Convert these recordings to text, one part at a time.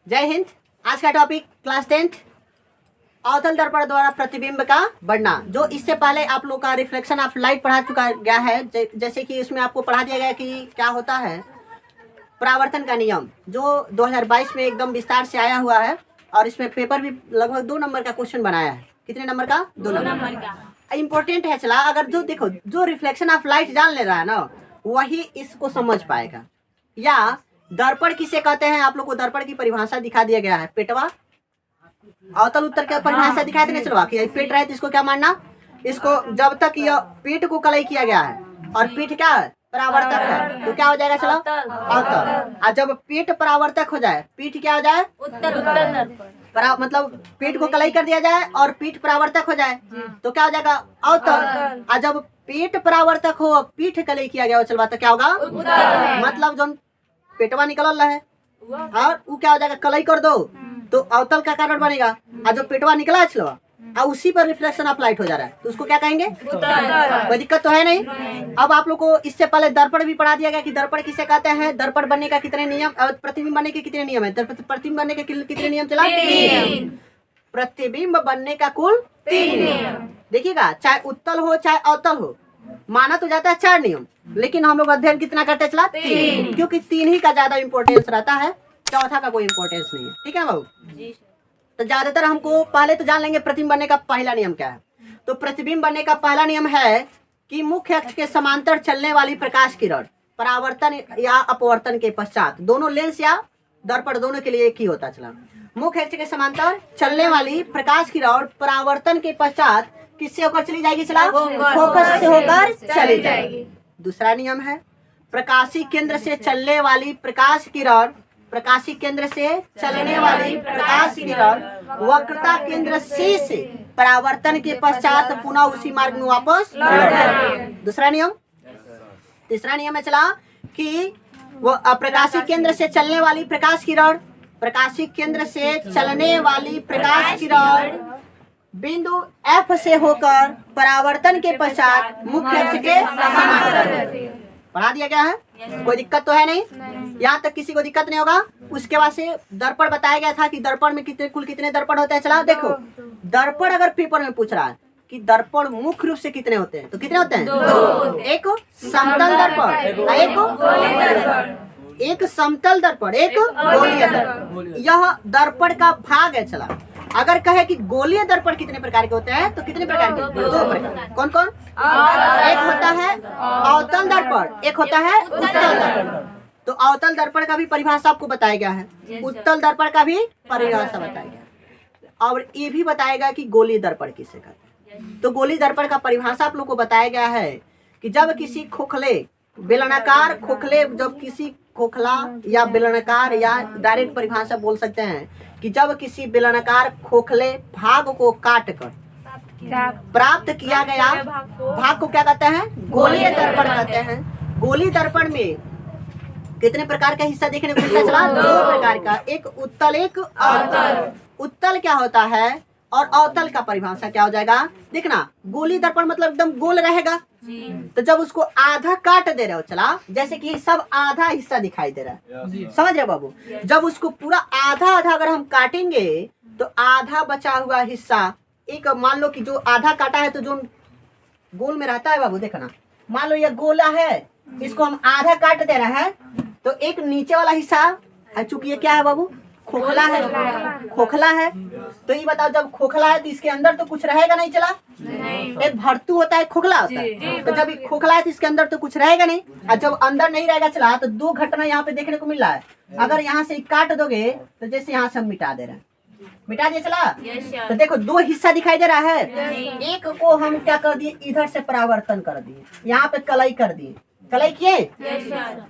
जय हिंद। आज का टॉपिक क्लास 10th अवतल दर्पण द्वारा प्रतिबिंब का बढ़ना। जो इससे पहले आप लोग का रिफ्लेक्शन ऑफ लाइट पढ़ा चुका गया है। जैसे कि इसमें आपको पढ़ा दिया गया कि क्या होता है परावर्तन का नियम, जो 2022 में एकदम विस्तार से आया हुआ है और इसमें पेपर भी लगभग 2 नंबर का क्वेश्चन बनाया है। कितने नंबर का? 2 नंबर का। इम्पोर्टेंट है। चला, अगर जो देखो जो रिफ्लेक्शन ऑफ लाइट जान ले रहा है ना, वही इसको समझ पाएगा। या दर्पण किसे कहते हैं, आप लोग को दर्पण की परिभाषा दिखा दिया गया है। पेटवा अवतल उत्तर की परिभाषा दिखाई देने चलो कि पेट रहे तो इसको क्या मानना, इसको जब तक यह पीठ को कलई किया गया है और पीठ क्या है, परावर्तक है, तो क्या हो जाएगा? चलो अवतल। और जब पीठ परावर्तक हो जाए, पीठ क्या हो जाए? उत्तर। मतलब पीठ को कलई कर दिया जाए और पीठ परावर्तक हो जाए तो क्या हो जाएगा? अवतल। और जब पीठ परावर्तक हो, पीठ कलई किया गया हो, चलवा तो क्या होगा? मतलब जो पेटवा निकल रहा है और वो क्या हो जाएगा? कलई कर दो तो अवतल का कारण बनेगा। और जो पेटवा निकला है चलवा और उसी पर रिफ्लेक्शन ऑफ लाइट हो जा रहा है तो उसको क्या कहेंगे? कोई दिक्कत तो है नहीं। अब आप लोग को इससे पहले दर्पण भी पढ़ा दिया गया कि दर्पण किसे कहते हैं, दर्पण बनने का कितने नियम, प्रतिबिंब बनने के कितने नियम है? प्रतिबिंब बनने के कितने नियम चला? 3। प्रतिबिंब बनने का कुल 3 नियम। देखिएगा, चाहे उत्तल हो चाहे अवतल हो, माना तो जाता है 4 नियम, लेकिन हम लोग अध्ययन कितना करते चला? 3, क्योंकि 3 ही का ज्यादा इंपॉर्टेंस रहता है, चौथा का कोई इंपॉर्टेंस नहीं है। ठीक है बाबू? तो ज्यादातर हमको पहले तो जान लेंगे प्रतिबिंब बनने का पहला नियम क्या है। तो प्रतिबिंब बनने का पहला नियम है कि मुख्य अक्ष के समांतर चलने वाली प्रकाश किरण परावर्तन या अपवर्तन के पश्चात, दोनों लेंस या दर्पण दोनों के लिए एक ही होता चला। मुख्य अक्ष के समांतर चलने वाली प्रकाश किरण परावर्तन के पश्चात किससे होकर चली जाएगी? चला फोकस से होकर चली जाएगी। दूसरा नियम है प्रकाशी केंद्र से चलने वाली प्रकाश किरण, प्रकाशी केंद्र से चलने वाली प्रकाश किरण वक्रता केंद्र C से परावर्तन के पश्चात पुनः उसी मार्ग में वापस लौट। दूसरा नियम। तीसरा नियम है चला कि वो प्रकाशी केंद्र से चलने वाली प्रकाश किरण, प्रकाशी केंद्र से चलने वाली प्रकाश किरण बिंदु F से होकर परावर्तन के पश्चात मुख्य अक्ष के समांतर। पढ़ा दिया गया है, कोई दिक्कत तो है नहीं, यहाँ तक किसी को दिक्कत नहीं होगा। उसके बाद से दर्पण बताया गया था कि दर्पण में कुल कितने दर्पण होते हैं। चला देखो, दर्पण अगर पेपर में पूछ रहा है कि दर्पण मुख्य रूप से कितने होते हैं तो कितने होते हैं? 2। एक समतल दर्पण, एक समतल दर्पण, एक गोलीय दर्पण। यह दर्पण का भाग है। चला, अगर कहे कि गोलीय दर्पण कितने प्रकार के होते हैं तो कितने प्रकार के? 2 प्रकार। कौन कौन? एक होता है अवतल दर्पण, एक होता है उत्तल दर्पण। तो अवतल दर्पण का भी परिभाषा आपको बताया गया है, उत्तल दर्पण का भी परिभाषा बताया गया है, और ये भी बताएगा कि गोलीय दर्पण किसे कहते हैं। तो गोलीय दर्पण का परिभाषा आप लोग को बताया गया है कि जब किसी खोखले बेलनाकार खोखले, जब किसी खोखला या बेलनाकार या डायरेक्ट परिभाषा बोल सकते हैं कि जब किसी बेलनाकार खोखले भाग को काट कर प्राप्त किया गया भाग को क्या कहते हैं? गोलीय दर्पण कहते हैं। गोलीय दर्पण में कितने प्रकार का हिस्सा देखने को मिलता है? चला 2 प्रकार का, एक उत्तल एक अवतल। उत्तल क्या होता है और अवतल का परिभाषा क्या हो जाएगा? देखना, गोलीय दर्पण मतलब एकदम गोल रहेगा, तो जब उसको आधा काट दे रहे हो, चला जैसे कि सब आधा हिस्सा दिखाई दे रहा है, समझ रहे बाबू? जब उसको पूरा आधा आधा अगर हम काटेंगे तो आधा बचा हुआ हिस्सा, एक मान लो कि जो आधा काटा है तो जो गोल में रहता है बाबू, देखना मान लो ये गोला है, इसको हम आधा काट दे रहे हैं तो एक नीचे वाला हिस्सा, चूंकि ये क्या है बाबू? खोखला है, खोखला है। तो ये बताओ, जब खोखला है तो इसके अंदर तो कुछ रहेगा नहीं। चला एक भर्तू होता है, खोखला होता है, तो जब ये खोखला है तो इसके अंदर तो कुछ रहेगा नहीं, और जब अंदर नहीं रहेगा चला तो 2 घटना यहाँ पे देखने को मिल रहा है। अगर यहाँ से काट दोगे तो जैसे यहाँ से हम मिटा दे रहे हैं, मिटा दिए चला, तो देखो 2 हिस्सा दिखाई दे रहा है। एक को हम क्या कर दिए, इधर से परावर्तन कर दिए, यहाँ पे कलई कर दिए, कलई किए।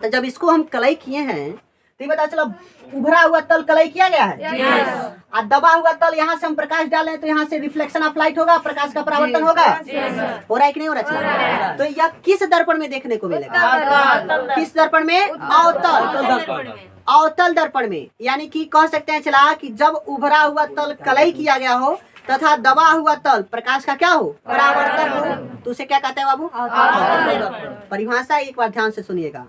तो जब इसको हम कलई किए हैं तो ये बता चलो उभरा हुआ तल कलई किया गया है, और दबा हुआ तल यहाँ से हम प्रकाश डालें तो यहाँ से रिफ्लेक्शन ऑफ लाइट होगा, प्रकाश का परावर्तन होगा। हो रहा है कि नहीं हो रहा? तो यह किस दर्पण में देखने को मिलेगा? किस दर्पण में? अवतल। अवतल दर्पण में, यानी कि कह सकते हैं चला कि जब उभरा हुआ तल कलई किया गया हो तथा दबा हुआ तल प्रकाश का क्या हो? परावर्तन हो, तो उसे क्या कहते हैं बाबू? परिभाषा एक बार ध्यान से सुनिएगा।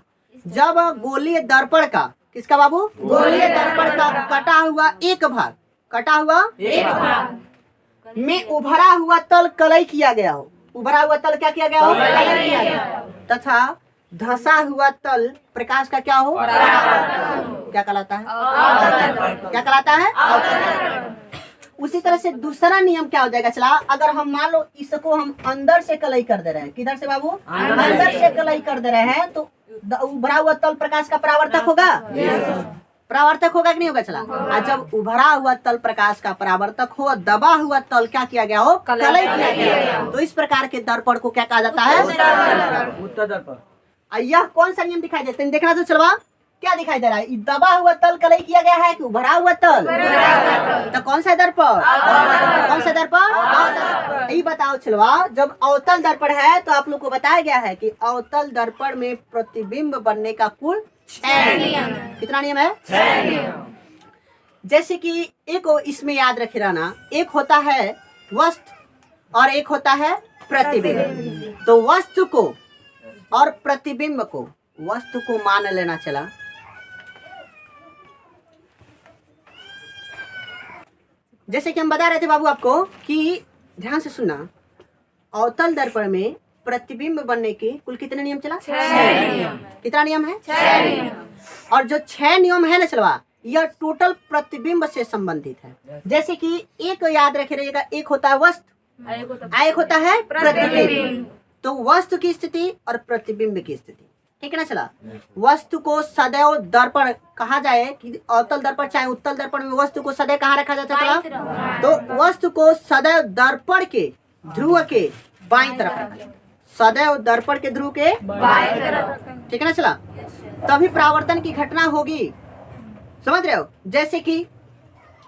जब गोलीय दर्पण का किसका बाबू? गोलीय दर्पण का कटा हुआ एक भाग, कटा हुआ एक भाग में उभरा हुआ तल कलई किया गया हो। उभरा हुआ तल क्या किया गया हो? कलई किया गया तथा धंसा हुआ तल प्रकाश का क्या हो? क्या कहलाता है? क्या कहलाता है? उसी तरह से दूसरा नियम क्या हो जाएगा? चला, अगर हम मान लो इसको हम अंदर से कलई कर दे रहे हैं, किधर से बाबू? अंदर से कलई कर दे रहे हैं, तो उभरा हुआ तल प्रकाश का परावर्तक होगा? परावर्तक होगा कि नहीं होगा? चला, और जब उभरा हुआ तल प्रकाश का परावर्तक हो, दबा हुआ तल क्या किया गया हो? कलई किया गया। तो इस प्रकार के दर्पण को क्या कहा जाता है? उत्तल दर्पण। यह कौन सा नियम दिखाई देते हैं? देखना तो चलवा, क्या दिखाई दे रहा है? दबा हुआ तल कलई किया गया है कि उभरा हुआ तल? तो कौन सा दर्पण? कौन सा दर्पण? यही बताओ चलवा। जब अवतल दर्पण है तो आप लोग को बताया गया है कि अवतल दर्पण में प्रतिबिंब बनने का कुल 6 नियम। कितना नियम है? 6 नियम। जैसे कि एक इसमें याद रखे रहना, एक होता है वस्तु और एक होता है प्रतिबिंब। तो वस्तु को और प्रतिबिंब को, वस्तु को मान लेना चला, जैसे कि हम बता रहे थे बाबू आपको कि ध्यान से सुनना, अवतल दर्पण में प्रतिबिंब बनने के कुल कितने नियम चला? 6 नियम। कितना नियम है? 6 नियम। और जो 6 नियम है ना चलवा, यह टोटल प्रतिबिंब से संबंधित है। जैसे कि एक याद रखे रहिएगा, एक होता है वस्तु, एक होता है प्रतिबिंब। तो वस्तु की स्थिति और प्रतिबिंब की स्थिति, ठीक है ना चला। वस्तु को सदैव दर्पण कहा जाए कि अवतल दर्पण चाहे उत्तल दर्पण में वस्तु को सदैव कहाँ रखा जाता है? तो वस्तु को सदैव दर्पण के ध्रुव के बाईं तरफ रखा जाता है। सदैव दर्पण के ध्रुव के बाईं तरफ, ठीक है ना चला। तभी परावर्तन की घटना होगी, समझ रहे हो। जैसे कि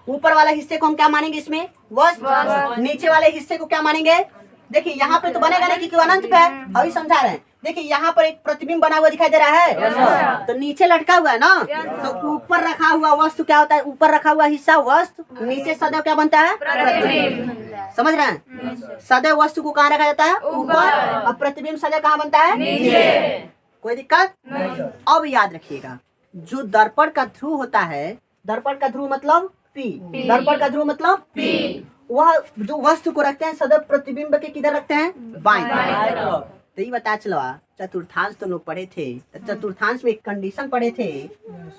ऊपर वाले हिस्से को हम क्या मानेंगे? इसमें वस्तु। नीचे वाले हिस्से को क्या मानेंगे? देखिए यहाँ पे तो बनेगा नहीं क्योंकि अनंत पे है, अभी समझा रहे हैं। देखिए यहाँ पर एक प्रतिबिंब बना हुआ दिखाई दे रहा है, तो नीचे लटका हुआ है ना, तो ऊपर रखा हुआ वस्तु क्या होता है? ऊपर रखा हुआ हिस्सा वस्तु, नीचे सदैव क्या बनता है? प्रतिबिंब। समझ रहे हैं? सदैव वस्तु को कहाँ रखा जाता है? ऊपर, और प्रतिबिंब सदैव कहाँ बनता है? नीचे। कोई दिक्कत? अब याद रखिएगा, जो दर्पण का ध्रुव होता है, दर्पण का ध्रुव मतलब P, दर्पण का ध्रुव मतलब P, वह जो वस्तु को रखते हैं सदैव प्रतिबिंब के किधर रखते हैं? बाईं तरफ। तो ये बता चलो, चतुर्थांश तो लोग पढ़े थे, तो चतुर्थांश में एक कंडीशन पढ़े थे।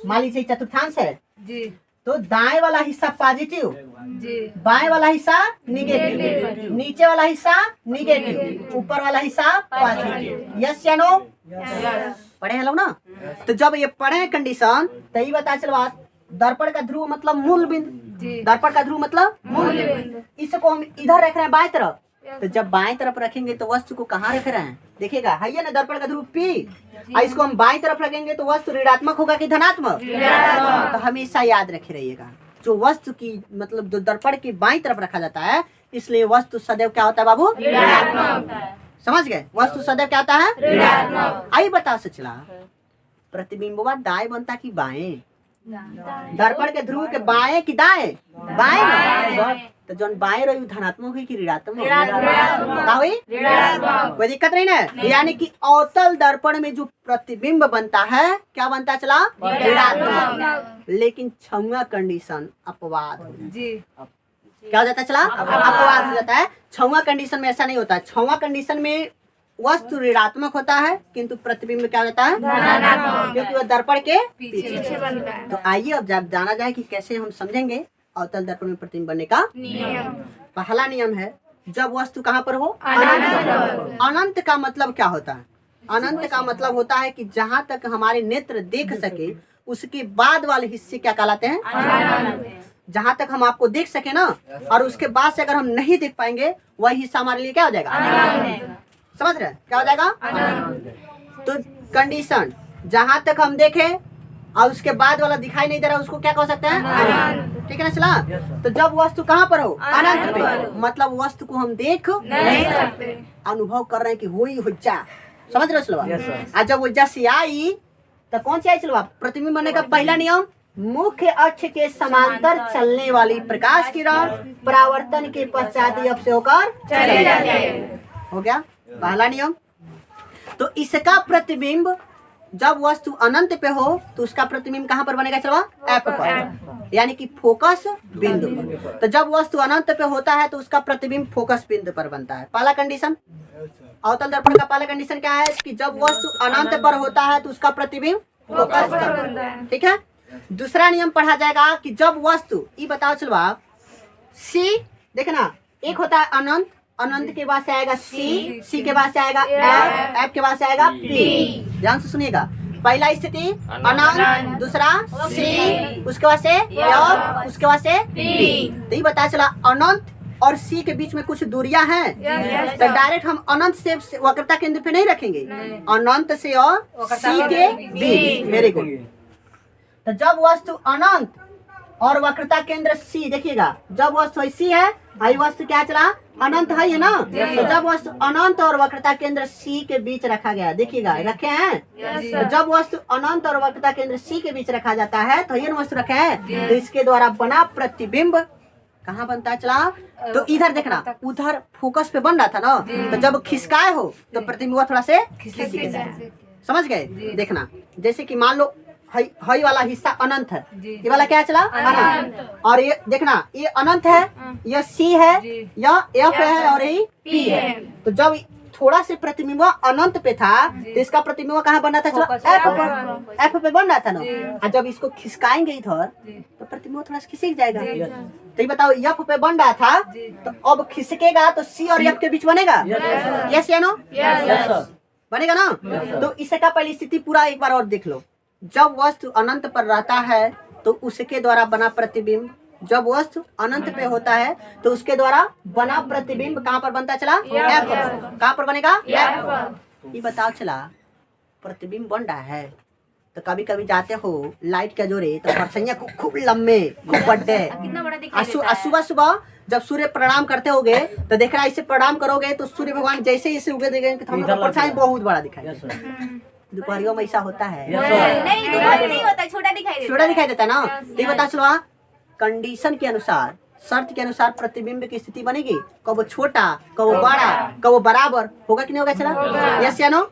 मान लीजिए चतुर्थांश है जी, तो दाएं वाला हिस्सा पॉजिटिव जी, बाएं वाला हिस्सा निगेटिव, नीचे वाला हिस्सा निगेटिव, ऊपर वाला हिस्सा पॉजिटिव। यस या नो? पढ़े हैं लोग ना? तो जब ये पढ़े कंडीशन, तो ये बता चलो, दर्पण का ध्रुव मतलब मूल बिंदु, दर्पण का ध्रुव मतलब मूल बिंदु। इसको हम इधर रख रहे हैं बाएं तरफ, तो जब बाएं तरफ रखेंगे तो वस्तु को कहाँ रख रहे हैं? देखिएगा, है ना दर्पण का ध्रुव P, और इसको हम बाएं तरफ रखेंगे तो वस्तु ऋणात्मक होगा कि धनात्मक? तो हमेशा याद रखे रहिएगा, जो वस्तु की मतलब जो दर्पण की बाईं तरफ रखा जाता है, इसलिए वस्तु सदैव क्या होता है बाबू? ऋणात्मक। समझ गए? वस्तु सदैव क्या होता है? ऋणात्मक। आई बता सचला, प्रतिबिंबवा दाएं बनता कि बाएं? दर्पण के ध्रुव के बाएं कि दाएं? बाएं। तो जो बाएं रही धनात्मक हुई कि ऋणात्मक? कोई दिक्कत नहीं ना। यानी कि अवतल दर्पण में जो प्रतिबिंब बनता है क्या बनता चला? ऋणात्मक। लेकिन छौवा कंडीशन अपवाद जी, क्या हो जाता है चला? अपवाद हो जाता है। छौवा कंडीशन में ऐसा नहीं होता है। छौवा कंडीशन में वस्तु ऋणात्मक होता है किंतु प्रतिबिंब क्या होता है? क्योंकि वह दर्पण के पीछे बनता है। तो आइए अब जब जाना जाए कि कैसे हम समझेंगे अवतल दर्पण में प्रतिबिंब बनने का नियम। पहला नियम है, जब वस्तु कहाँ पर हो? अनंत। अनंत का मतलब क्या होता है? अनंत का मतलब होता है कि जहाँ तक हमारे नेत्र देख सके उसके बाद वाले हिस्से क्या कहलाते हैं? जहाँ तक हम आपको देख सके ना, और उसके बाद से अगर हम नहीं देख पाएंगे वही हिस्सा हमारे लिए क्या हो जाएगा? समझ रहे हैं? क्या हो जाएगा? तो कंडीशन जहाँ तक हम देखें और उसके बाद वाला दिखाई नहीं दे रहा, उसको क्या कह सकते हैं? ठीक है ना चला। तो जब वस्तु कहाँ पर हो? अनंत पे, मतलब वस्तु को हम देख नहीं सकते, अनुभव कर रहे हैं कि हुई हुज्जा। समझ रहे हो? और जब हुज्जा से आई तो कौन सी आई चलवा? प्रतिबिंब बनने का पहला नियम, मुख्य अक्ष के समांतर चलने वाली प्रकाश किरण परावर्तन के पश्चात अब से होकर चली जाती है। हो गया पहला नियम। तो इसका प्रतिबिंब जब वस्तु अनंत पे हो तो उसका प्रतिबिंब कहाँ पर बनेगा चलवा? एफ पर, यानी कि फोकस बिंदु पर। तो जब वस्तु अनंत पे होता है तो उसका प्रतिबिंब फोकस बिंदु पर बनता है। पहला कंडीशन, अवतल दर्पण का पहला कंडीशन क्या है कि जब वस्तु अनंत पर होता है तो उसका प्रतिबिंब फोकस पर बनता है। ठीक है। दूसरा नियम पढ़ा जाएगा कि जब वस्तु, ये बताओ चलवा, सी, देखना, एक होता है अनंत, अनंत के बाद से आएगा सी, सी के बाद से आएगा एफ, एफ के बाद से आएगा पी। ध्यान से सुनिएगा, पहला स्थिति अनंत, दूसरा सी, उसके बाद से एफ, उसके बाद से पी। तो ये पता चला अनंत और सी के बीच में कुछ दूरियां हैं, तो डायरेक्ट हम अनंत से वक्रता केंद्र पे नहीं रखेंगे, अनंत से और सी के बीच। Very good. तो जब वस्तु अनंत और वक्रता केंद्र सी, देखिएगा, जब वस्तु सी है, भाई वस्तु क्या चला? अनंत है ये ना। तो जब वस्तु अनंत और वक्रता केंद्र सी के बीच रखा गया, देखिएगा रखे हैं। तो जब वस्तु अनंत और वक्रता केंद्र सी के बीच रखा जाता है तो ये वस्तु रखे हैं, तो इसके द्वारा बना प्रतिबिंब कहाँ बनता है चला? तो इधर देखना, उधर फोकस पे बन रहा था ना, तो जब खिसकाए हो तो प्रतिबिंब थोड़ा से खिसक जाए। समझ गए? देखना, जैसे कि मान लो हई वाला हिस्सा अनंत है, ये वाला क्या चला? अनंत। और ये देखना, ये अनंत है, ये सी है, यह एफ है और ये पी है। तो जब थोड़ा से प्रतिबिंब अनंत पे था तो इसका प्रतिबिंब कहाँ बनना था? एफ पर, एफ पे बन रहा था ना। और जब इसको खिसकाएंगे इधर तो प्रतिबिंब थोड़ा सा खिसक जाएगा। तो ये बताओ, एफ पे बन रहा था तो अब खिसकेगा तो सी और एफ के बीच बनेगा? यस या नो? बनेगा ना। तो इसका पहली स्थिति पूरा एक बार और देख लो। जब वस्तु अनंत पर रहता है तो उसके द्वारा बना प्रतिबिंब, जब वस्तु अनंत पे होता है तो उसके द्वारा बना प्रतिबिंब कहाँ पर बनता चला? एफ पर। कहाँ पर बनेगा? एफ पर। ये बताओ चला, प्रतिबिंब बन रहा है तो कभी कभी जाते हो लाइट के जोरे तो परछाइयां खूब लंबे, खूब बड़े। सुबह सुबह जब सूर्य प्रणाम करते होगे तो देख रहा है, इसे प्रणाम करोगे तो सूर्य भगवान जैसे इसे उगे देखेंगे तो हमको परछाई बहुत बड़ा दिखाई। दोपहरियों में ऐसा होता है? नहीं होता, छोटा दिखाई देता ना। तो ये बता चलो, कंडीशन के अनुसार, शर्त के अनुसार प्रतिबिंब की स्थिति बनेगी, कब छोटा, कब बड़ा, कब बराबर, होगा कि नहीं होगा चला? यस या नो?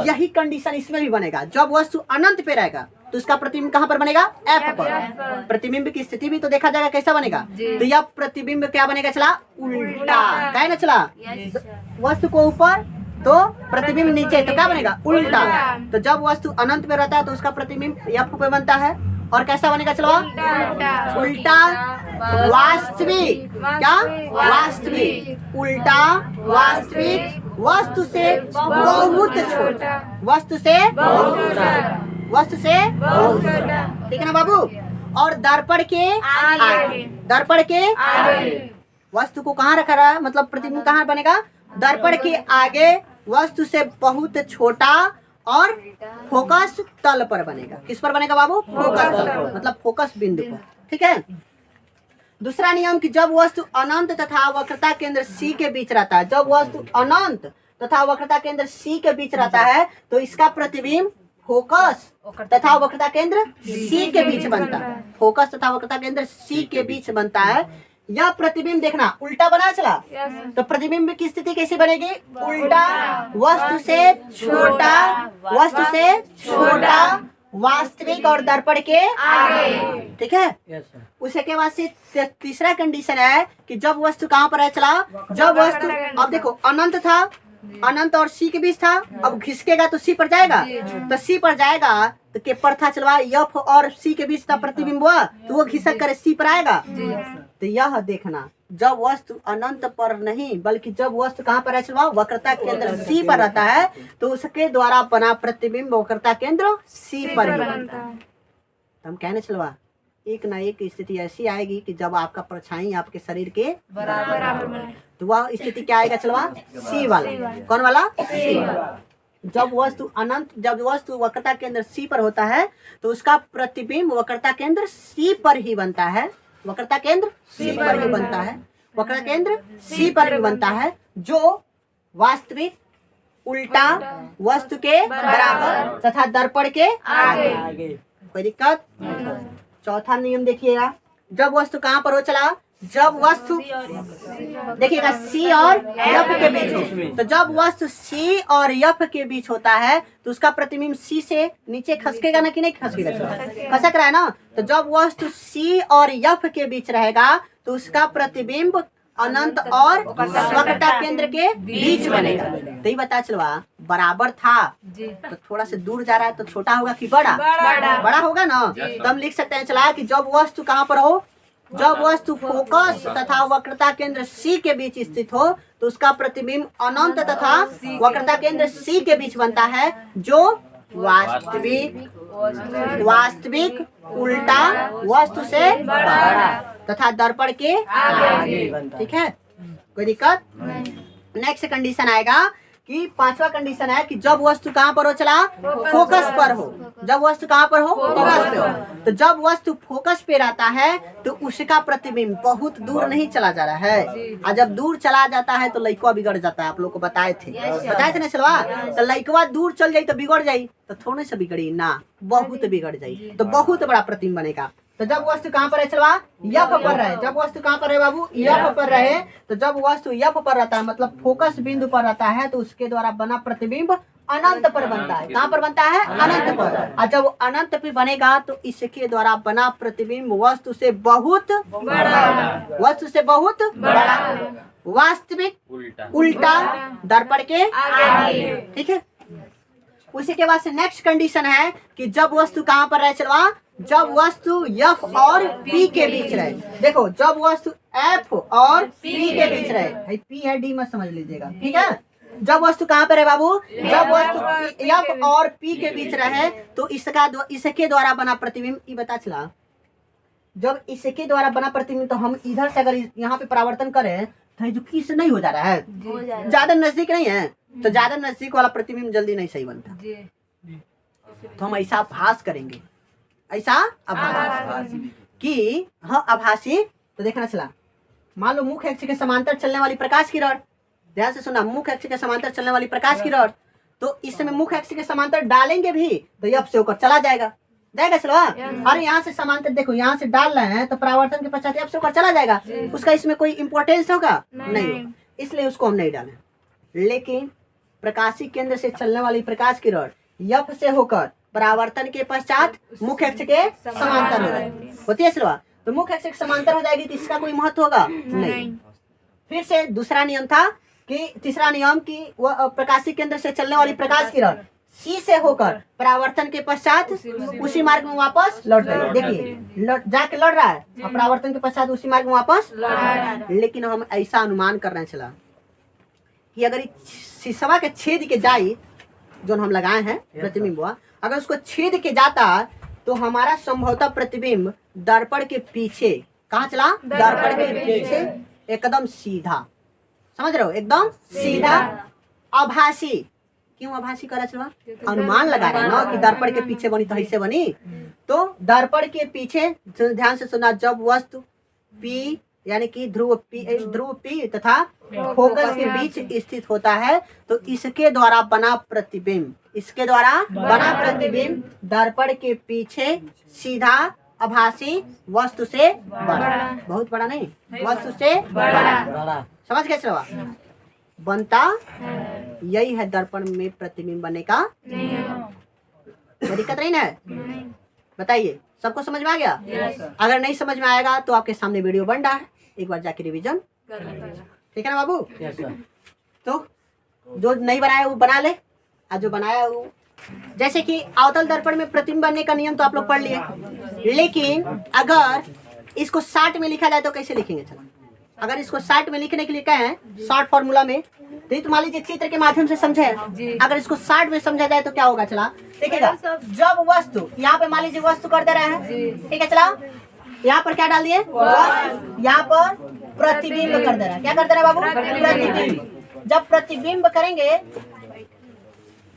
यही कंडीशन इसमें भी बनेगा। जब वस्तु अनंत पे रहेगा तो उसका प्रतिबिंब कहाँ पर बनेगा? एफ पर। प्रतिबिंब की स्थिति भी तो देखा जाएगा कैसा बनेगा। तो यह प्रतिबिंब क्या बनेगा चला? उल्टा। क्या है ना चला? वस्तु को ऊपर तो प्रतिबिंब नीचे, तो क्या बनेगा? उल्टा। तो जब वस्तु अनंत पे रहता है तो उसका प्रतिबिंब एफ पे बनता है, और कैसा बनेगा चलो? उल्टा। वास्तविक, क्या? वास्तविक। उल्टा वास्तविक, वस्तु से बहुत छोटा, वस्तु से वस्तु से ठीक है ना बाबू? और दर्पण के आगे, दर्पण के वस्तु को कहाँ रखा रहा है, मतलब प्रतिबिंब कहाँ बनेगा? दर्पण के आगे, वस्तु से बहुत छोटा और फोकस तल पर बनेगा। किस पर बनेगा बाबू? फोकस तल पर, मतलब फोकस बिंदु पर। ठीक है। दूसरा नियम कि जब वस्तु अनंत तथा वक्रता केंद्र सी के बीच रहता है, जब वस्तु अनंत तथा वक्रता केंद्र सी के बीच रहता है तो इसका प्रतिबिंब फोकस तथा वक्रता केंद्र सी के बीच बनता है। फोकस तथा वक्रता केंद्र सी के बीच बनता है। यह प्रतिबिंब देखना उल्टा बना चला, तो प्रतिबिंब की स्थिति कैसी बनेगी? उल्टा, वस्तु से छोटा, वस्तु से छोटा, वास्तविक और दर्पण के आगे। ठीक है। उसके बाद से तीसरा कंडीशन है कि जब वस्तु कहाँ पर है चला? जब वस्तु, अब देखो अनंत था, अनंत और सी के बीच था, अब घिसकेगा तो सी पर जाएगा, तो सी पर जाएगा तो के पर था चलवा, एफ और सी के बीच था प्रतिबिंब हुआ तो वो घिसक कर सी पर आएगा। तो यह देखना, जब वस्तु अनंत पर नहीं बल्कि जब वस्तु कहाँ पर है चलवा? वक्रता केंद्र सी पर रहता है तो उसके द्वारा बना प्रतिबिंब वक्रता केंद्र सी पर ही बनता है। हम कहने चलवा, एक ना एक स्थिति ऐसी आएगी कि जब आपका परछाई आपके शरीर के बराबर, तो वह स्थिति क्या आएगा चलवा? सी वाला। कौन वाला? सी वाला। जब वस्तु अनंत, जब वस्तु वक्रता केंद्र सी पर होता है तो उसका प्रतिबिंब वक्रता केंद्र सी पर ही बनता है। वक्रता केंद्र सी पर ही बनता है, वक्रता केंद्र सी पर भी बनता है, जो वास्तविक, उल्टा, वस्तु के बराबर तथा दर्पण के आगे। कोई दिक्कत? चौथा नियम देखिएगा, जब वस्तु कहाँ पर हो चला? जब वस्तु देखिएगा सी और यफ के बीच हो, तो जब वस्तु सी और यफ के बीच होता है तो उसका प्रतिबिंब सी से नीचे खसकेगा ना कि नहीं खसकेगा? खसक रहा है ना। तो जब वस्तु सी और यफ के बीच रहेगा तो उसका प्रतिबिंब अनंत और वक्रता केंद्र के बीच बनेगा। तो ये बता चलवा बराबर था तो थोड़ा से दूर जा रहा है तो छोटा होगा कि बड़ा? बड़ा होगा ना। तो हम लिख सकते हैं चला कि जब वस्तु कहाँ पर हो, जब वस्तु फोकस तथा वक्रता केंद्र सी के बीच स्थित हो तो उसका प्रतिबिंब अनंत तथा वक्रता केंद्र सी के बीच बनता है, जो वास्तविक उल्टा वस्तु से बड़ा तथा दर्पण के आगे। ठीक है, कोई दिक्कत? नेक्स्ट कंडीशन आएगा कि पांचवा कंडीशन है कि जब वस्तु कहाँ पर हो चला, फोकस पर हो। जब वस्तु कहाँ पर हो, फोकस पे हो। तो जब वस्तु फोकस पे रहता है तो उसका प्रतिबिंब बहुत दूर नहीं चला जा रहा है, और जब दूर चला जाता है तो लइकवा बिगड़ जाता है। आप लोग को बताए थे ना चलवा? तो लइकवा दूर चल जाई तो बिगड़ जाई, तो थोड़े से बिगड़ी ना, बहुत बिगड़ जाई, तो बहुत बड़ा प्रतिबिंब बनेगा। तो जब वस्तु कहाँ पर है चलवा, यफ पर रहे। जब वस्तु कहाँ पर है बाबू, यफ पर रहे। तो जब वस्तु यफ पर रहता है मतलब फोकस बिंदु पर रहता है तो उसके द्वारा बना प्रतिबिंब अनंत पर बनता है। कहाँ पर बनता है? अनंत पर। और जब अनंत पर बनेगा तो इसके द्वारा बना प्रतिबिंब वस्तु से बहुत बड़ा, वस्तु से बहुत बड़ा, वास्तविक उल्टा दर्पण के आगे। ठीक है, उसी के बाद से नेक्स्ट कंडीशन है कि जब वस्तु कहाँ पर रहे चलवा, जब वस्तु एफ और पी के बीच रहे। देखो जब वस्तु एफ और पी के बीच रहे, पी है डी मत समझ लीजिएगा। ठीक है, जब वस्तु कहाँ पर है बाबू, जब वस्तु एफ और पी के बीच रहे तो इसके द्वारा बना प्रतिबिंब, ये बता चला जब इसके द्वारा बना प्रतिबिंब तो हम इधर से अगर यहाँ पे परावर्तन करें तो जो किस नहीं हो जा रहा है, ज्यादा नजदीक नहीं है, तो ज्यादा नजदीक वाला प्रतिबिंब जल्दी नहीं सही बनता। तो हम ऐसा आभास करेंगे, ऐसा आभास कि हाँ आभासी। तो देखना चला, मान लो मुख्य अक्ष के समांतर चलने वाली प्रकाश किरण, ध्यान से सुना, मुख्य अक्ष के समांतर चलने वाली प्रकाश किरण, तो इस समय मुख्य अक्ष के समांतर डालेंगे भी तो यफ से होकर चला जाएगा, जाएगा चलवा। अरे यहाँ से समांतर देखो, यहाँ से डाल रहे हैं तो परावर्तन के पश्चात यफ से होकर चला जाएगा, उसका इसमें कोई इंपॉर्टेंस होगा नहीं, इसलिए उसको हम नहीं डालें। लेकिन प्रकाशी केंद्र से चलने वाली प्रकाश किरण यफ से होकर परावर्तन के पश्चात मुख्य अक्ष के समांतर हो जाएगी, होती है चलवा। तो मुख्य अक्ष के समांतर हो जाएगी तो इसका कोई महत्व होगा नहीं। फिर से दूसरा नियम था कि तीसरा नियम कि वह प्रकाशी केंद्र से चलने वाली प्रकाश किरण सी से होकर परावर्तन के पश्चात उसी मार्ग में वापस लौट रही। देखिए जाके लड़ रहा है और परावर्तन के पश्चात उसी मार्ग में वापस। लेकिन हम ऐसा अनुमान कर रहे हैं चला कि अगर शीशवा के छेद के जाई जो हम लगाए हैं प्रतिबिंब, अगर उसको छेद के जाता तो हमारा संभवतः प्रतिबिंब दर्पण के पीछे कहाँ चला, दर्पण के पीछे एकदम सीधा, समझ रहे हो, एकदम सीधा आभासी। क्यों आभासी करा चलवा, अनुमान लगा रहे ना कि दर्पण के पीछे बनी तो ऐसे बनी। तो दर्पण के पीछे ध्यान से सुना, जब वस्तु पी यानी कि ध्रुव पी तथा फोकस के बीच स्थित होता है तो इसके द्वारा बना प्रतिबिंब, इसके द्वारा बना प्रतिबिंब दर्पण के पीछे सीधा आभासी वस्तु से बड़ा, बहुत बड़ा नहीं, वस्तु से बड़ा, समझ गए चलवा, बनता यही है दर्पण में प्रतिबिंब बनने का। कोई दिक्कत नहीं ना? बताइए सबको समझ में आ गया? अगर नहीं समझ में आएगा तो आपके सामने वीडियो बन रहा है, एक बार जाके रिवीजन ठीक है ना बाबू। तो जो नहीं बनाया वो बना ले, और जो बनाया वो, जैसे कि अवतल दर्पण में प्रतिबिंब बनने का नियम तो आप लोग पढ़ लिए, लेकिन अगर इसको 60 में लिखा जाए तो कैसे लिखेंगे? चलो अगर इसको 60 में लिखने के लिए कहें शॉर्ट फॉर्मूला में, तो मान लीजिए चित्र के माध्यम से समझे, अगर इसको 60 में समझा जाए तो क्या होगा? चला देखिएगा, जब वस्तु यहाँ पे मान लीजिए वस्तु कर दे रहे हैं, ठीक है, चला यहाँ पर क्या डाल दिए, यहाँ पर प्रतिबिंब कर दे रहा है। क्या कर दे रहा है बाबू? प्रतिबिंब। जब प्रतिबिंब करेंगे,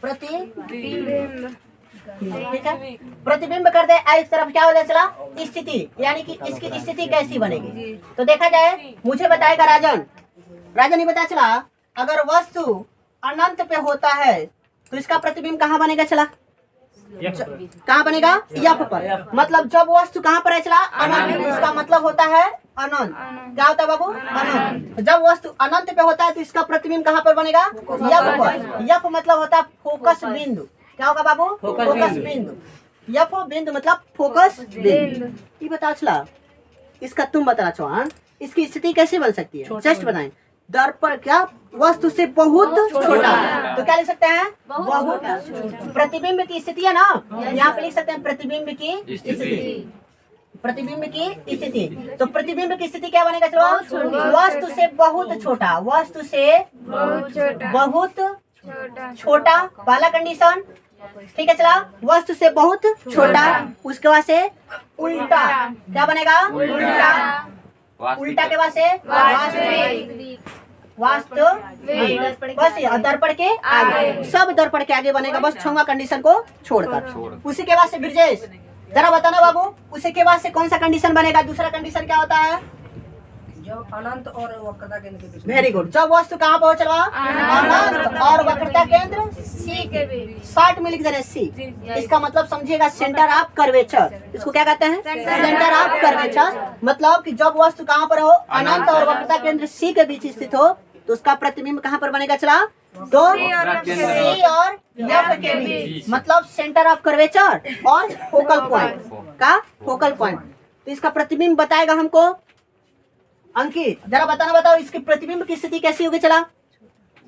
प्रतिबिंब, ठीक है, प्रतिबिंब कर दे इस तरफ, क्या हो जाए चला स्थिति, यानी कि इसकी स्थिति कैसी बनेगी। तो देखा जाए, मुझे बताएगा राजन ही बता चला, अगर वस्तु अनंत पे होता है तो इसका प्रतिबिंब कहाँ बनेगा? चला कहाँ बनेगा? यफ पर। मतलब जब वस्तु कहाँ पर है चला, अनंत, इसका मतलब होता है अनंत। क्या होता है बाबू? अनंत। तो जब वस्तु अनंत पे होता है तो इसका प्रतिबिंब कहाँ पर बनेगा? यफ पर। यफ मतलब होता है फोकस बिंदु। क्या होगा बाबू? फोकस बिंदु। यफ बिंदु मतलब फोकस बिंदु। ये बताओ चला, इसका तुम बताना चाहो इसकी स्थिति कैसे बन सकती है? जस्ट बताएं। दर्पण क्या वस्तु से बहुत छोटा, तो क्या लिख सकते हैं? बहुत। प्रतिबिंब की स्थिति है ना, यहाँ पे लिख सकते हैं प्रतिबिंब की स्थिति। प्रतिबिंब की स्थिति, तो प्रतिबिंब की स्थिति क्या बनेगा? चलो, वस्तु से बहुत छोटा। वस्तु से बहुत छोटा पहला कंडीशन, ठीक है। चला, वस्तु से बहुत छोटा, उसके बाद से उल्टा। क्या बनेगा? उल्टा। उल्टा के बाद से वास्तविक। वास्तविक बस दर्पण के आगे, सब दर्पण के आगे बनेगा, बस 6वां कंडीशन को छोड़कर। उसी के बाद से ब्रजेश जरा बताना बाबू, उसी के बाद से कौन सा कंडीशन बनेगा? दूसरा कंडीशन क्या होता है? जब अनंत और वक्रता केंद्र के बीच। Very good. जब वस्तु कहाँ पर हो? चलवा अनंत और वक्रता केंद्र सी के बीच। शॉर्ट में लिख देना सी। इसका मतलब समझिएगा सेंटर ऑफ कर्वेचर। इसको क्या कहते हैं? Centre of curvature. मतलब कि जब वस्तु कहाँ पर हो? अनंत और वक्रता केंद्र सी के बीच स्थित हो, तो उसका प्रतिबिंब कहाँ पर बनेगा? चला, तो सी और एफ के बीच, मतलब सेंटर ऑफ कर्वेचर और फोकल पॉइंट का फोकल पॉइंट। तो इसका प्रतिबिंब बताएगा हमको अंकित। जरा बताना, बताओ इसकी प्रतिबिंब की स्थिति कैसी होगी? चला,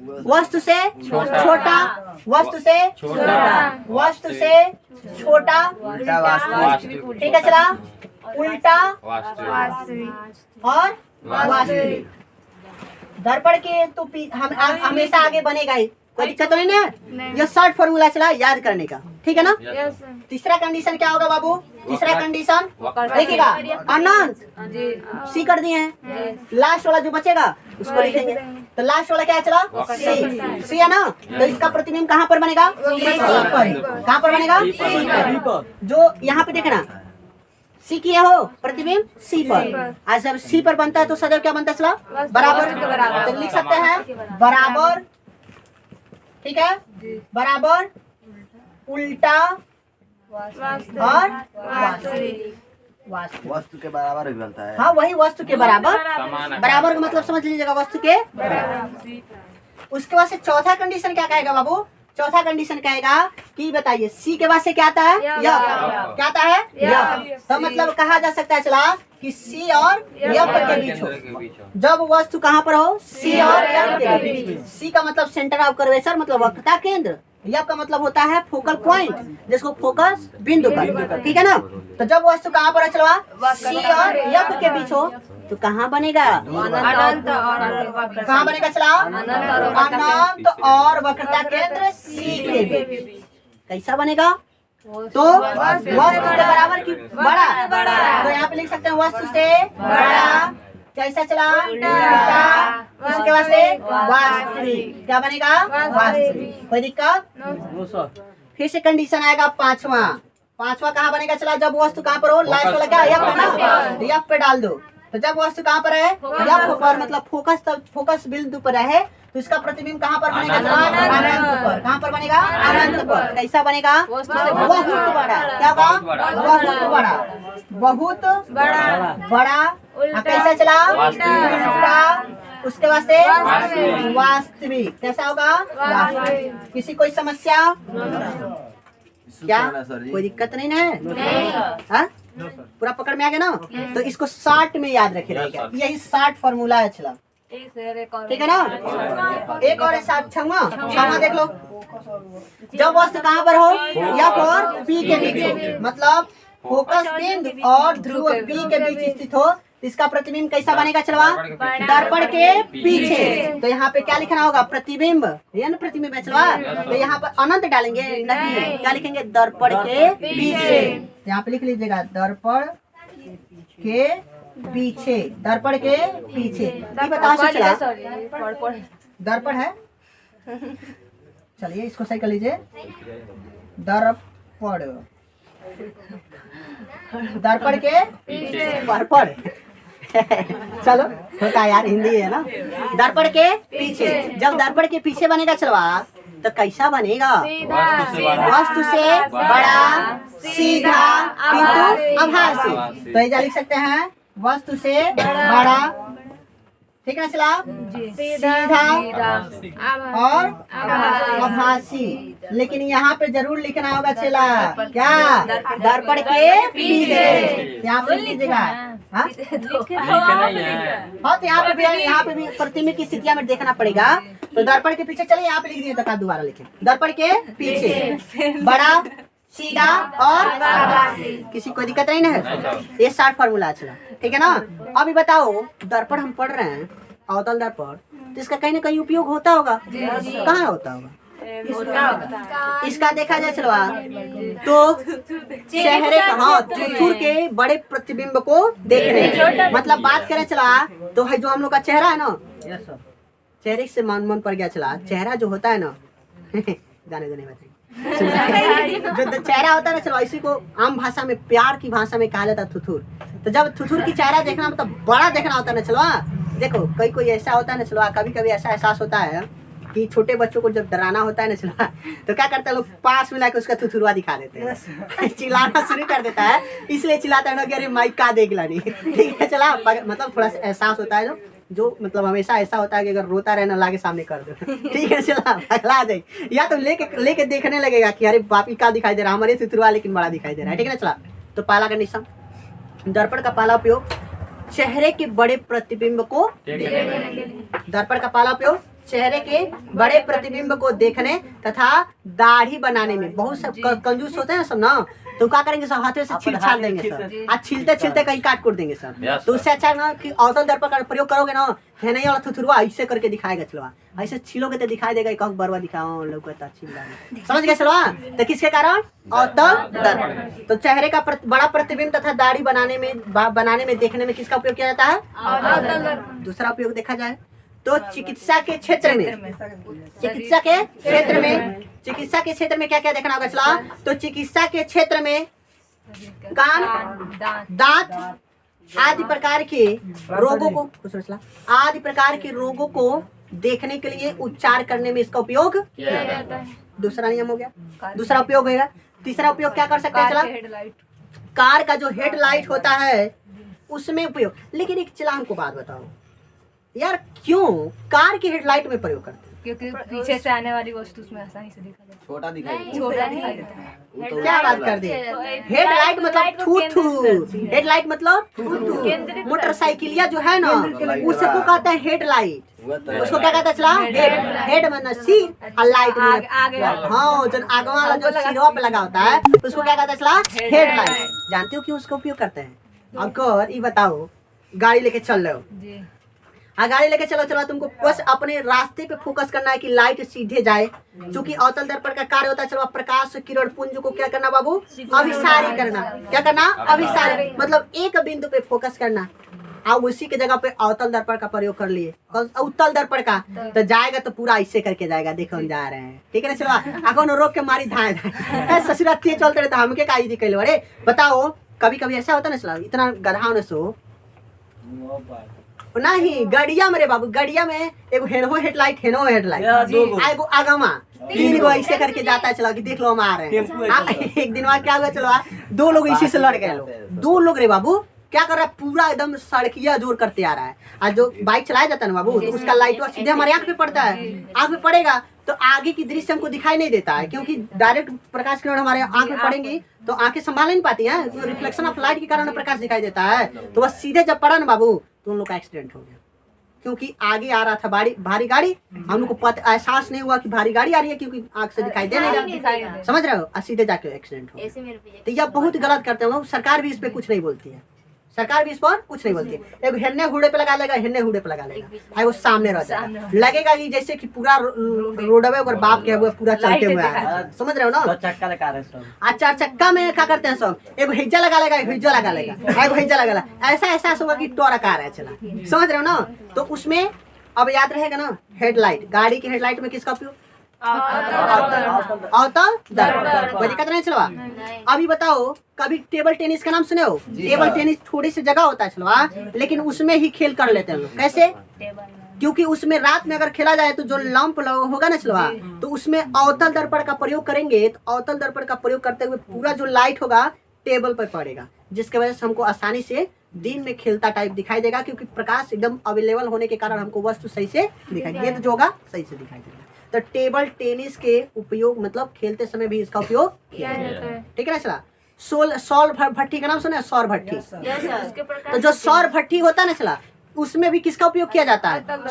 वस्तु से छोटा, वस्तु से छोटा, वस्तु से छोटा, ठीक है। चला, उल्टा और वास्तविक। दर्पण के तो हम हमेशा आगे बनेगा ही, कोई दिक्कत तो नहीं ना। ये शॉर्ट फॉर्मूला चला याद करने का, ठीक है ना। तीसरा कंडीशन क्या होगा बाबू? तीसरा कंडीशन देखिएगा, अनंत सी कर दिए हैं, लास्ट वाला जो बचेगा उसको लिखेंगे। तो लास्ट वाला क्या है? चला, सी। सी है ना, तो इसका प्रतिबिंब कहाँ पर बनेगा? सी पर। कहाँ पर बनेगा? सी पर। जो यहाँ पे देखना सी किया हो प्रतिबिंब सी पर। आज जब सी पर बनता है तो सदैव क्या बनता है? चला, बराबर। तो लिख सकते हैं बराबर, ठीक है, बराबर, उल्टा और वस्तु के बराबर भी बनता है। हाँ, वही वस्तु के बराबर। बराबर का मतलब समझ लीजिएगा, वस्तु के बराबर। उसके बाद से चौथा कंडीशन क्या कहेगा बाबू? चौथा कंडीशन कहेगा कि बताइए सी के बाद से क्या आता है? यफ। क्या आता है? यफ। तो मतलब कहा जा सकता है चला कि सी और यफ के बीच हो। जब वस्तु कहाँ पर हो? सी और यफ के बीच। सी का मतलब सेंटर ऑफ कर्वेचर, मतलब वक्रता केंद्र। यफ का मतलब होता है फोकल पॉइंट, जिसको फोकस बिंदु का, ठीक है ना। तो जब वस्तु कहाँ पर है? चलवा, सी और यफ के बीच हो, तो कहाँ बनेगा? अनंत और कहाँ बनेगा? चला, अनंत और वक्रता केंद्र सी के बीच। कैसा बनेगा? तो वस्तु के बराबर की बड़ा। तो यहाँ पे लिख सकते हैं वस्तु से बड़ा। कैसा? चला, उल्टा। उसके बाद से वास्तविक। क्या बनेगा? वास्तविक। कोई दिक्कत? फिर से कंडीशन आएगा पांचवा। पांचवा कहाँ बनेगा? चला, जब वस्तु कहाँ पर हो? लास्ट वाला क्या? यफ है ना, यफ पे डाल दो। तो जब वस्तु कहाँ पर है? यफ पर, मतलब फोकस, तब फोकस बिंदु पर है, तो इसका प्रतिबिंब कहाँ पर बनेगा? अनंत पर। कहाँ पर बनेगा? अनंत पर। कैसा बनेगा? बहुत बड़ा। क्या होगा? बहुत बड़ा। बहुत बड़ा। कैसा? चला, उल्टा। उसके बाद से वास्तविक। कैसा होगा? वास्तविक। किसी कोई समस्या? क्या कोई दिक्कत नहीं ना है? पूरा पकड़ में आ गया ना? तो इसको 60 में याद रखिएगा, यही 60 फॉर्मूला है। चला, ठीक है ना। एक और 60 छवा देख लो। जब वस्तु कहाँ पर हो? एफ और पी के बीच, मतलब फोकस बिंदु और ध्रुव पी के बीच स्थित हो, इसका प्रतिबिंब कैसा बनेगा? चलवा, दर्पण के पीछे। तो यहाँ पे क्या लिखना होगा? प्रतिबिंब। ये ना प्रतिबिंब है चलवा, तो यहाँ पर अनंत डालेंगे नहीं, क्या लिखेंगे? दर्पण के पीछे। यहाँ पे लिख लीजिएगा दर्पण के पीछे। दर्पण के पीछे। ये बताओ चला, दर्पण है, चलिए इसको सही कर लीजिए। दर्पण, दर्पण के पीछे। दर्पण चलो होता है यार, हिंदी है ना। दर्पण के पीछे। जब दर्पण के पीछे बनेगा चलवा, तो कैसा बनेगा? वस्तु से बड़ा, सीधा किंतु आभासी। तो ये लिख सकते हैं वस्तु से बड़ा, ठीक है चला, सीधा और आभासी। लेकिन यहाँ पे जरूर लिखना होगा चला, क्या, दर्पण के पीछे, यहाँ पे लिख दीजिएगा। हाँ तो यहाँ पे भी प्रतिबिंब की स्थितियां में देखना पड़ेगा। तो दर्पण के पीछे, चलिए यहाँ पे लिख दीजिए, दोबारा लिखे, दर्पण के पीछे बड़ा, सीधा और किसी को दिक्कत नहीं है। ये शॉर्ट फॉर्मूला चला, ठीक है ना। अभी बताओ, दर्पण हम पढ़ रहे हैं, अवतल दर्पण, तो इसका कहीं ना कहीं उपयोग होता होगा, कहाँ होता होगा? इसका देखा जाए चलवा तो चेहरे का, हाँ, थुथुर के बड़े प्रतिबिंब को देखने, मतलब बात करें चला तो है जो हम लोग का चेहरा है ना, चेहरे से मन पड़ गया चला, चेहरा जो होता है ना जाने देने बताइए जो चेहरा होता है ना चलो, इसी को आम भाषा में, प्यार की भाषा में कहा जाता है थुथुर। तो जब थुथुर की चेहरा देखना मतलब बड़ा देखना होता है ना चलो, देखो कोई ऐसा होता है ना चलो, कभी कभी ऐसा एहसास होता है कि छोटे बच्चों को जब डराना होता है ना चलो, तो क्या करते हैं लोग, पास में लाके उसका थुथुरवा दिखा देते हैं चिल्लाना शुरू कर देता है, इसलिए चिल्लाता है ना कि अरे माइक का देख लानी, ठीक है चला, मतलब थोड़ा सा एहसास होता है जो मतलब हमेशा ऐसा होता है कि अगर रोता रहना लाके सामने कर दो, ठीक है चला, पगला जाए, या तो लेके देखने लगेगा कि अरे बापी का दिखाई दे रहा है, हमारे थुथुरवा लेकिन बड़ा दिखाई दे रहा है, ठीक है ना चला। तो पहला कंडीशन, दर्पण का पहला उपयोग चेहरे के बड़े प्रतिबिंब को, दर्पण का पहला उपयोग चेहरे के बड़े प्रतिबिंब को देखने तथा दाढ़ी बनाने में। बहुत सब कंजूस होते हैं सब ना, तो क्या करेंगे सर, हाथे से छील छाल देंगे सर, आज छीलते कहीं काट कूट देंगे सर। तो उससे अच्छा ना कि अवतल दर्पण का प्रयोग करोगे ना, है नहीं वाला थुथुरवा ऐसे करके दिखाएगा चलवा, ऐसे छीलोगे तो दिखाई देगा, कहूँ बरवा दिखाओ लोग, समझ गए चलवा। तो किसके कारण, अवतल दर्पण। तो चेहरे का बड़ा प्रतिबिंब तथा दाढ़ी बनाने में देखने में किसका उपयोग किया जाता है? दूसरा उपयोग देखा जाए तो चिकित्सा के क्षेत्र में, चिकित्सा के क्षेत्र में क्या क्या देखना होगा चला, तो चिकित्सा के क्षेत्र में कान, दांत आदि प्रकार के रोगों को, आदि प्रकार के रोगों को देखने के लिए उपचार करने में इसका उपयोग किया जाता है। दूसरा नियम हो गया, दूसरा उपयोग होगा। तीसरा उपयोग क्या कर सकते हैं चला, कार का जो हेडलाइट होता है उसमें उपयोग। लेकिन एक चला हमको बात बताओ यार, क्यों कार की हेडलाइट में प्रयोग करते हैं? क्योंकि पीछे से आने वाली वस्तु उसमें आसानी से दिखा जाए, छोटा दिखाई देता है। क्या बात कर दी, हेडलाइट मतलब थू, हेडलाइट मतलब थू। मोटरसाइकिलिया जो है ना उसको कहते हैं हेडलाइट, उसको क्या कहता है चला, हेड मतलब सिर और लाइट आगे, हाँ जो आगे वाला जो सिरवा पे लगा होता है उसको क्या कहता है चला, हेडलाइट। जानते हो क्यों उसका उपयोग करते हैं? अगर ये बताओ, गाड़ी लेके चल रहे हो, गाड़ी लेके चलो, तुमको बस अपने रास्ते पे फोकस करना है कि लाइट सीधे जाए। क्योंकि अवतल दर्पण का कार्य होता है चलो, प्रकाश किरण पुंज को क्या करना बाबू, अभिसारी करना। क्या करना, अभिसारी, मतलब एक बिंदु पे फोकस करना। आप उसी के जगह पे अवतल दर्पण का प्रयोग कर लिए, उत्तल दर्पण का, तो जाएगा तो पूरा ऐसे करके जाएगा, देखो हम जा रहे हैं, ठीक है ना चलो, आखो रोक के मारी धाए ससुरा चलते रहे तो हमके का दिखे। अरे बताओ, कभी कभी ऐसा होता ना चला, इतना गधा होने सो नहीं, गड़िया में रे बाबू, गड़िया में एगो हेडलाइट, एगो आगमा, तीन गो ऐसे करके जाता है चलो कि देख लो हम आ रहे हैं। एक दिन बाद क्या हुआ चलो, दो लोग इसी से लड़ गए, दो लोग रे बाबू क्या कर रहा है, पूरा एकदम सड़किया जोर करते आ रहा है। और जो बाइक चलाया जाता है ना बाबू, तो उसका लाइट सीधे हमारे आंख पे पड़ता है, आंख पे पड़ेगा तो आगे की दृश्य हमको दिखाई नहीं देता है, क्योंकि डायरेक्ट प्रकाश किरण हमारे आंख में पड़ेंगी तो आंखें संभाल नहीं पाती हैं, तो रिफ्लेक्शन ऑफ लाइट के कारण प्रकाश दिखाई देता है। तो बस सीधे जब पड़ा ना बाबू तो उन लोग का एक्सीडेंट हो गया, क्योंकि आगे आ रहा था भारी गाड़ी, हम लोग को एहसास नहीं हुआ कि भारी गाड़ी आ रही है, क्योंकि आंख से दिखाई दे नहीं रहा, समझ रहे हो, सीधे जाके एक्सीडेंट हो। तो यह बहुत गलत करते हैं लोग, सरकार भी इस पे कुछ नहीं बोलती है, सरकार भी इस पर कुछ नहीं बोलती है। एक हिरने हुड़े पे लगा लेगा, हिरने हुड़े पे लगा लेगा, वो सामने रह जाएगा, लगेगा कि जैसे कि पूरा रोडवे और बाप के हुए पूरा चलते हुए आया, समझ रहे हो ना। चक्का लगा रहे सब, आज 4 चक्का में क्या करते हैं सब, एगो हिज्जा लगा लेगा, एगो हिज्जा लगा लेगा, एगो हिज्जा लगा लेगा, ऐसा एहसास होगा कि टोरा कार है चला, समझ रहे हो ना। तो उसमें अब याद रहेगा ना, हेडलाइट, गाड़ी की हेडलाइट में किसका उपयोग, अवतल दर्पण, कोई दिक्कत नहीं चलवा। अभी बताओ, कभी टेबल टेनिस का नाम सुने हो? टेबल टेनिस थोड़ी सी जगह होता है चलवा, लेकिन उसमें ही खेल कर लेते हैं लोग। कैसे? क्योंकि उसमें रात में अगर खेला जाए तो जो लंप होगा ना चलवा, तो उसमें अवतल दर्पण का प्रयोग करेंगे, तो अवतल दर्पण का प्रयोग करते हुए पूरा जो लाइट होगा टेबल पर पड़ेगा, जिसके वजह से हमको आसानी से दिन में खेलता टाइप दिखाई देगा, क्योंकि प्रकाश एकदम अवेलेबल होने के कारण हमको वस्तु सही से दिखाई देगी, गेंद जो होगा सही से दिखाई देगा। तो टेबल टेनिस के उपयोग मतलब खेलते समय भी इसका उपयोग किया जाता है, ठीक है ना चला। सौर भट्टी का नाम सुना है, सौर भट्टी। तो जो सौर भट्टी होता है ना चला, उसमें भी किसका उपयोग किया जाता है?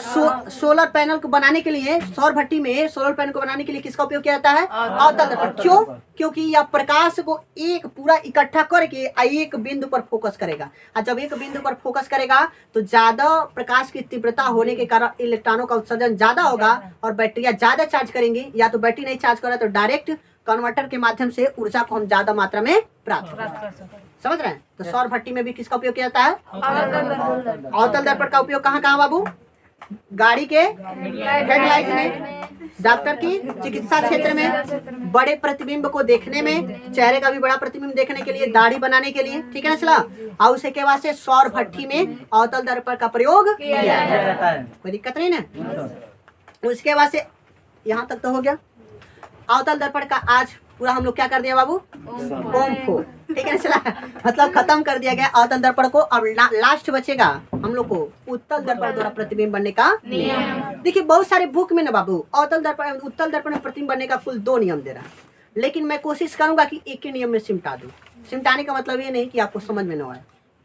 सोलर पैनल को बनाने के लिए, सौर भट्टी में सोलर पैनल को बनाने के लिए किसका उपयोग किया जाता है? अवतल दर्पण। क्यों? क्योंकि यह प्रकाश को एक पूरा इकट्ठा करके एक बिंदु पर फोकस करेगा, और जब एक बिंदु पर फोकस करेगा तो ज्यादा प्रकाश की तीव्रता होने के कारण इलेक्ट्रॉनों का उत्सर्जन ज्यादा होगा और बैटरियां ज्यादा चार्ज करेंगी, या तो बैटरी नहीं चार्ज कर रहा तो डायरेक्ट कन्वर्टर के माध्यम से ऊर्जा को हम ज्यादा मात्रा में प्राप्त कर सकते हैं। समझ रहे हैं? तो सौर भट्टी में भी किसका उपयोग किया जाता है? अवतल दर्पण का उपयोग कहाँ कहाँ बाबू? गाड़ी के हेडलाइट में, डॉक्टर की चिकित्सा क्षेत्र में, बड़े प्रतिबिंब को देखने में, चेहरे का भी बड़ा प्रतिबिंब देखने के लिए, दाढ़ी बनाने के लिए, ठीक है ना चला। और उसके बाद से सौर भट्टी में अवतल दर्पण का प्रयोग किया जाता है, कोई दिक्कत नहीं ना। उसके बाद से यहाँ तक तो हो गया। अवतल दर्पण का आज पूरा हम लोग क्या कर दिया बाबू? ओम को, ठीक है चला, मतलब खत्म कर दिया गया अवतल दर्पण को। अब लास्ट बचेगा हम लोग को उत्तल दर्पण द्वारा प्रतिबिंब बनने का नियम। देखिए बहुत सारे बुक में ना बाबू अवतल दर्पण उत्तल दर्पण में प्रतिबिंब बनने का कुल 2 नियम दे रहा है, लेकिन मैं कोशिश करूंगा कि एक ही नियम में सिमटा दूं। सिमटाने का मतलब ये नहीं कि आपको समझ में न आए,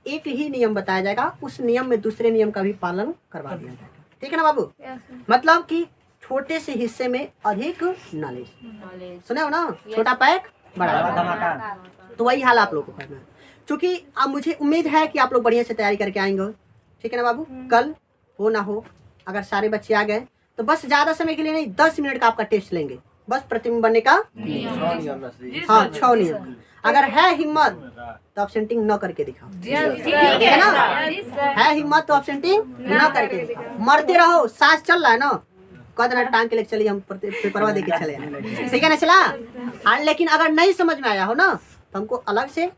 एक ही नियम बताया जाएगा, उस नियम में दूसरे नियम का भी पालन करवा दिया जाएगा, ठीक है ना बाबू। मतलब कि छोटे से हिस्से में अधिक नॉलेज, सुने हो ना, छोटा पैक बड़ा। तो वही हाल आप लोग को करना है, क्योंकि अब मुझे उम्मीद है कि आप लोग बढ़िया से तैयारी करके आएंगे, ठीक है ना बाबू। कल हो ना हो, अगर सारे बच्चे आ गए तो बस ज्यादा समय के लिए नहीं, 10 मिनट का आपका टेस्ट लेंगे, बस प्रतिबिंब बनने का। हाँ 6 नियम। अगर है हिम्मत तो एब्सेंटिंग न करके दिखाओ, ठीक है ना। है हिम्मत तो एब्सेंटिंग न करके दिखाओ, मरते रहो, सांस चल रहा है ना, कदर टांग के लेके चलिए, हम पेपरवा दे के चले, ठीक है ना चला। हाँ लेकिन अगर नहीं समझ में आया हो ना तो हमको अलग से,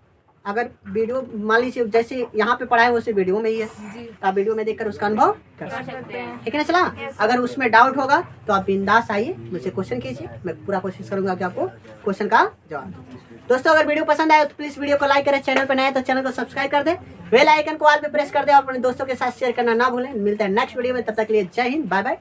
अगर वीडियो मान लीजिए जैसे यहाँ पे पढ़ा है वैसे वीडियो में ही है, तो आप वीडियो में देखकर उसका अनुभव कर सकते हैं, ठीक है ना चला। अगर उसमें डाउट होगा तो आप बिंदास आइए, मुझसे क्वेश्चन कीजिए, मैं पूरा कोशिश करूंगा कि आपको क्वेश्चन का जवाब दूं। दोस्तों अगर वीडियो पसंद आए तो प्लीज वीडियो को लाइक करें, चैनल पर नए तो चैनल को सब्सक्राइब कर दें, बेल आइकन को ऑल पे प्रेस कर दें और अपने दोस्तों के साथ शेयर करना ना भूलें। मिलते हैं नेक्स्ट वीडियो में, तब तक के लिए जय हिंद, बाय बाय।